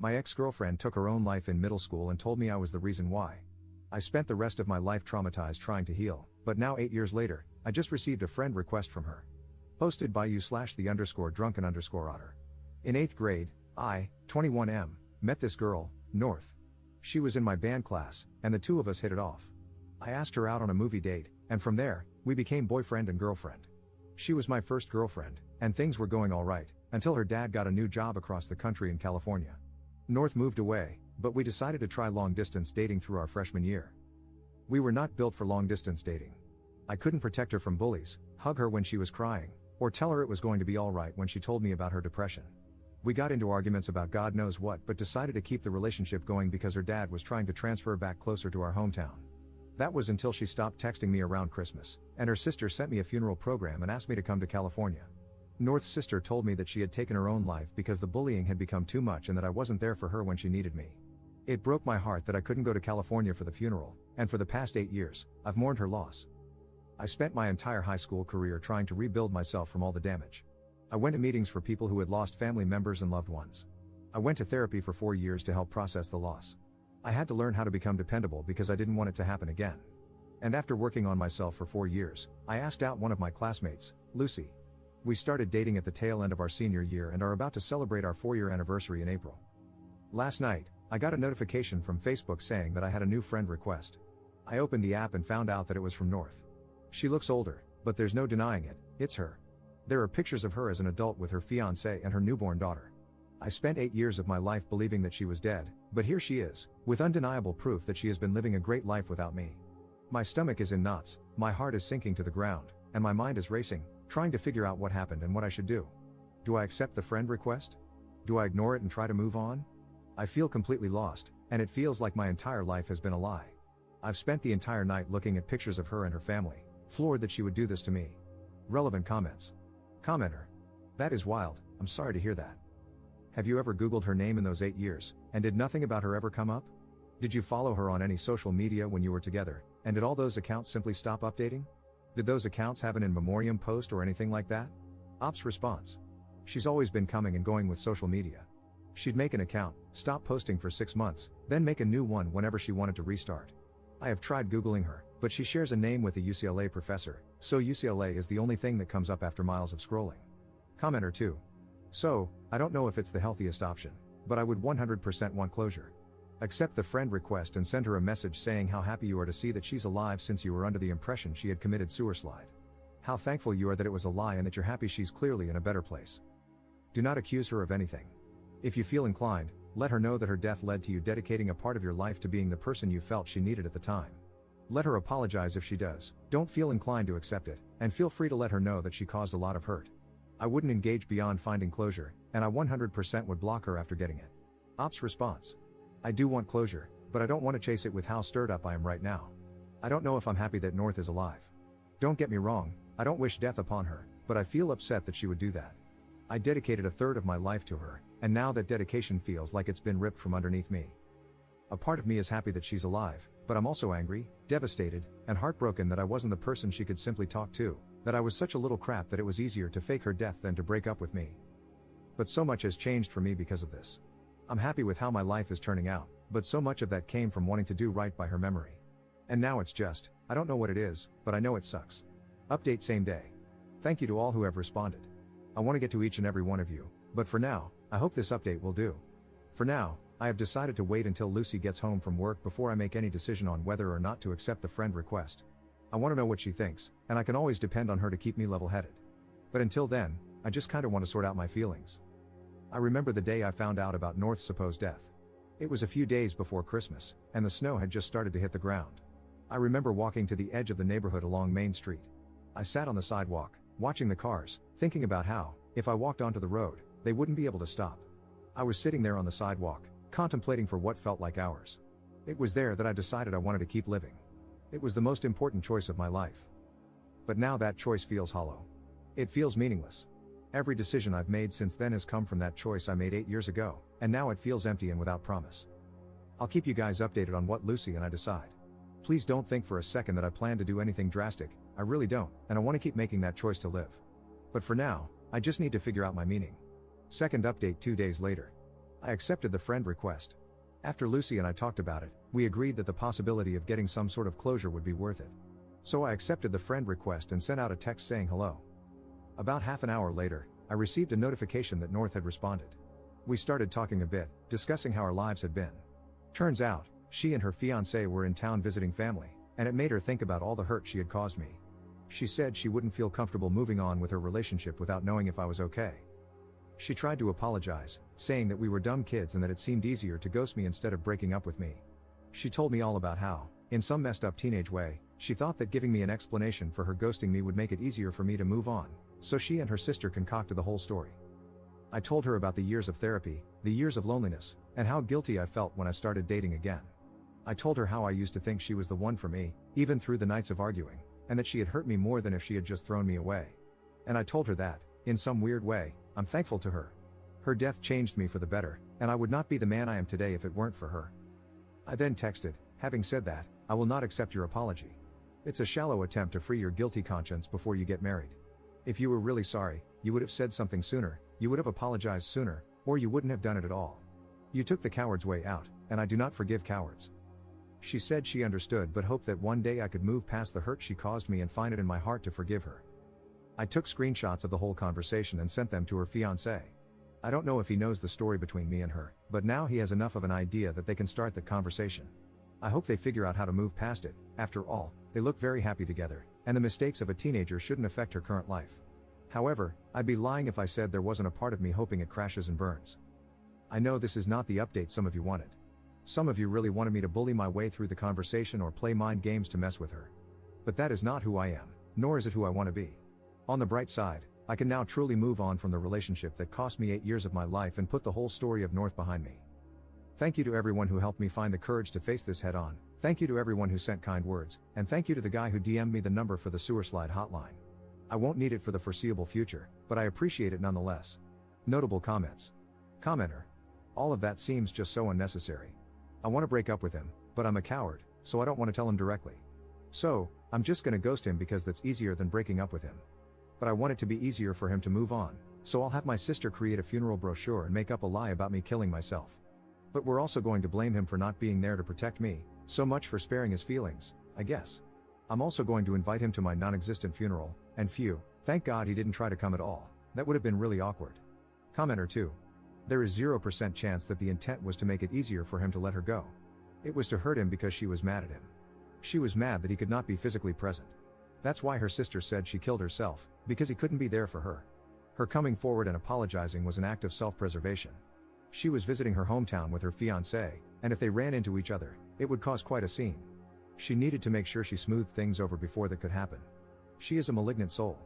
My ex-girlfriend took her own life in middle school and told me I was the reason why. I spent the rest of my life traumatized trying to heal, but now 8 years later, I just received a friend request from her. Posted by you/the_drunken_otter. In 8th grade, I, 21M, met this girl, North. She was in my band class, and the two of us hit it off. I asked her out on a movie date, and from there, we became boyfriend and girlfriend. She was my first girlfriend, and things were going alright, until her dad got a new job across the country in California. North moved away, but we decided to try long-distance dating through our freshman year. We were not built for long-distance dating. I couldn't protect her from bullies, hug her when she was crying, or tell her it was going to be alright when she told me about her depression. We got into arguments about God knows what but decided to keep the relationship going because her dad was trying to transfer back closer to our hometown. That was until she stopped texting me around Christmas, and her sister sent me a funeral program and asked me to come to California. North's sister told me that she had taken her own life because the bullying had become too much and that I wasn't there for her when she needed me. It broke my heart that I couldn't go to California for the funeral, and for the past 8 years, I've mourned her loss. I spent my entire high school career trying to rebuild myself from all the damage. I went to meetings for people who had lost family members and loved ones. I went to therapy for 4 years to help process the loss. I had to learn how to become dependable because I didn't want it to happen again. And after working on myself for 4 years, I asked out one of my classmates, Lucy. We started dating at the tail end of our senior year and are about to celebrate our 4-year anniversary in April. Last night, I got a notification from Facebook saying that I had a new friend request. I opened the app and found out that it was from North. She looks older, but there's no denying it, it's her. There are pictures of her as an adult with her fiancé and her newborn daughter. I spent 8 years of my life believing that she was dead, but here she is, with undeniable proof that she has been living a great life without me. My stomach is in knots, my heart is sinking to the ground, and my mind is racing, trying to figure out what happened and what I should do. Do I accept the friend request? Do I ignore it and try to move on? I feel completely lost, and it feels like my entire life has been a lie. I've spent the entire night looking at pictures of her and her family, floored that she would do this to me. Relevant comments. Commenter. That is wild, I'm sorry to hear that. Have you ever Googled her name in those 8 years, and did nothing about her ever come up? Did you follow her on any social media when you were together, and did all those accounts simply stop updating? Did those accounts have an in memoriam post or anything like that? Ops response. She's always been coming and going with social media. She'd make an account, stop posting for 6 months, then make a new one whenever she wanted to restart. I have tried Googling her, but she shares a name with a UCLA professor, so UCLA is the only thing that comes up after miles of scrolling. Commenter 2. So, I don't know if it's the healthiest option, but I would 100% want closure. Accept the friend request and send her a message saying how happy you are to see that she's alive since you were under the impression she had committed suicide. How thankful you are that it was a lie and that you're happy she's clearly in a better place. Do not accuse her of anything. If you feel inclined, let her know that her death led to you dedicating a part of your life to being the person you felt she needed at the time. Let her apologize if she does, don't feel inclined to accept it, and feel free to let her know that she caused a lot of hurt. I wouldn't engage beyond finding closure, and I 100% would block her after getting it. Ops response. I do want closure, but I don't want to chase it with how stirred up I am right now. I don't know if I'm happy that North is alive. Don't get me wrong, I don't wish death upon her, but I feel upset that she would do that. I dedicated a third of my life to her, and now that dedication feels like it's been ripped from underneath me. A part of me is happy that she's alive, but I'm also angry, devastated, and heartbroken that I wasn't the person she could simply talk to, that I was such a little crap that it was easier to fake her death than to break up with me. But so much has changed for me because of this. I'm happy with how my life is turning out, but so much of that came from wanting to do right by her memory. And now it's just, I don't know what it is, but I know it sucks. Update same day. Thank you to all who have responded. I want to get to each and every one of you, but for now, I hope this update will do. For now, I have decided to wait until Lucy gets home from work before I make any decision on whether or not to accept the friend request. I want to know what she thinks, and I can always depend on her to keep me level-headed. But until then, I just kinda want to sort out my feelings. I remember the day I found out about North's supposed death. It was a few days before Christmas, and the snow had just started to hit the ground. I remember walking to the edge of the neighborhood along Main Street. I sat on the sidewalk, watching the cars, thinking about how, if I walked onto the road, they wouldn't be able to stop. I was sitting there on the sidewalk, contemplating for what felt like hours. It was there that I decided I wanted to keep living. It was the most important choice of my life. But now that choice feels hollow. It feels meaningless. Every decision I've made since then has come from that choice I made 8 years ago, and now it feels empty and without promise. I'll keep you guys updated on what Lucy and I decide. Please don't think for a second that I plan to do anything drastic, I really don't, and I want to keep making that choice to live. But for now, I just need to figure out my meaning. Second update 2 days later. I accepted the friend request. After Lucy and I talked about it, we agreed that the possibility of getting some sort of closure would be worth it. So I accepted the friend request and sent out a text saying hello. About half an hour later, I received a notification that North had responded. We started talking a bit, discussing how our lives had been. Turns out, she and her fiancé were in town visiting family, and it made her think about all the hurt she had caused me. She said she wouldn't feel comfortable moving on with her relationship without knowing if I was okay. She tried to apologize, saying that we were dumb kids and that it seemed easier to ghost me instead of breaking up with me. She told me all about how, in some messed up teenage way, she thought that giving me an explanation for her ghosting me would make it easier for me to move on, so she and her sister concocted the whole story. I told her about the years of therapy, the years of loneliness, and how guilty I felt when I started dating again. I told her how I used to think she was the one for me, even through the nights of arguing, and that she had hurt me more than if she had just thrown me away. And I told her that, in some weird way, I'm thankful to her. Her death changed me for the better, and I would not be the man I am today if it weren't for her. I then texted, having said that, I will not accept your apology. It's a shallow attempt to free your guilty conscience before you get married. If you were really sorry, you would have said something sooner, you would have apologized sooner, or you wouldn't have done it at all. You took the coward's way out, and I do not forgive cowards. She said she understood but hoped that one day I could move past the hurt she caused me and find it in my heart to forgive her. I took screenshots of the whole conversation and sent them to her fiancé. I don't know if he knows the story between me and her, but now he has enough of an idea that they can start the conversation. I hope they figure out how to move past it. After all, they look very happy together, and the mistakes of a teenager shouldn't affect her current life. However, I'd be lying if I said there wasn't a part of me hoping it crashes and burns. I know this is not the update some of you wanted. Some of you really wanted me to bully my way through the conversation or play mind games to mess with her. But that is not who I am, nor is it who I want to be. On the bright side, I can now truly move on from the relationship that cost me 8 years of my life and put the whole story of North behind me. Thank you to everyone who helped me find the courage to face this head on, thank you to everyone who sent kind words, and thank you to the guy who DM'd me the number for the sewer slide hotline. I won't need it for the foreseeable future, but I appreciate it nonetheless. Notable comments. Commenter. All of that seems just so unnecessary. I want to break up with him, but I'm a coward, so I don't want to tell him directly. So, I'm just gonna ghost him because that's easier than breaking up with him. But I want it to be easier for him to move on, so I'll have my sister create a funeral brochure and make up a lie about me killing myself. But we're also going to blame him for not being there to protect me, so much for sparing his feelings, I guess. I'm also going to invite him to my non-existent funeral, and phew, thank God he didn't try to come at all, that would have been really awkward. Commenter 2. There is 0% chance that the intent was to make it easier for him to let her go. It was to hurt him because she was mad at him. She was mad that he could not be physically present. That's why her sister said she killed herself, because he couldn't be there for her. Her coming forward and apologizing was an act of self-preservation. She was visiting her hometown with her fiancé, and if they ran into each other, it would cause quite a scene. She needed to make sure she smoothed things over before that could happen. She is a malignant soul.